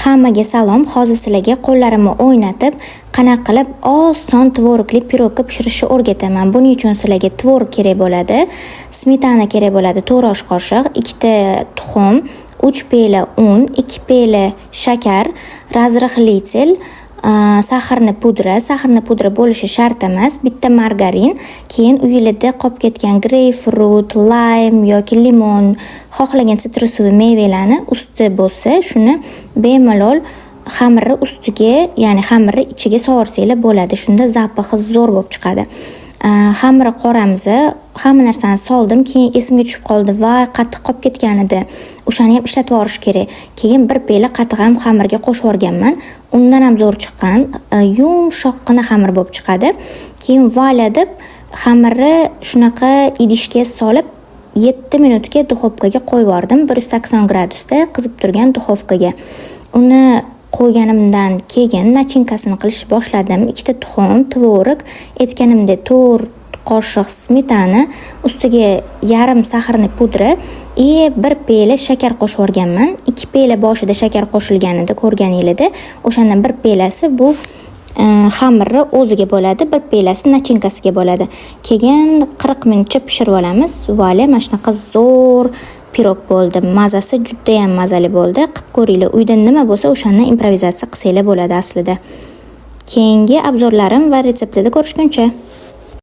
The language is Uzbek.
Hammaga salom. Hozir sizlarga qo'llarimni o'ynatib, qanaqa qilib oson tvorogli pirogni pishirishni o'rgataman. Buning uchun sizlarga tvorog kerak bo'ladi, smetana kerak bo'ladi 4 osh qoshiq, 2 ta tuxum, 3 pela un, 2 pela shakar, razrixlитель, saxarni pudra bo'lishi shart emas, bitta margarin, keyin uyingizda qolib ketgan greypfrut, lime yoki limon, xohlagan sitrusli mevalarni usti bo'lsa, shuni bemalol xamirni ustiga, ya'ni xamirni ichiga sovursanglar bo'ladi. Shunda zapahi zo'r bo'lib chiqadi. Xamirni qoramiz, hamma narsani soldim, keyin esimga tushib qoldi va qattiq qolib ketgan edi. O'shani ham ishlatib yuborish kerak. Keyin bir pela qatiq ham xamirga qo'shib yuborganman. Undan ham zo'r chiqqan, yumshoqqina xamir bo'lib chiqadi. Keyin voila deb xamirni shunaqa idishga solib 7 minutga duxovkaga qo'yib yubordim. 180 gradusda qizib turgan duxovkaga. Uni qo'yganimdan keyin nachinkasini qilishni boshladim. 2 ta tuxum, tvorog, aytganimdek 4 qoshiq smetana, ustiga yarim saxarni pudra, 1 pela shakar qo'shib yuborganman. 2 pela boshida shakar qo'shilgan edi, ko'rganingizda. O'shandan 1 pelasi bu xamirni o'ziga bo'ladi, 1 pelasi nachinkasiga bo'ladi. Keyin 40 minutcha pishirib olamiz. Voila, mana shunaqa zo'r pirog bo'ldi. Mazasi juda ham mazali bo'ldi. Qilib ko'ringlar. Uyda nima bo'lsa, o'shandan improvizatsiya qilsanglar bo'ladi aslida. Keyingi obzorlarim va retseptida ko'rishguncha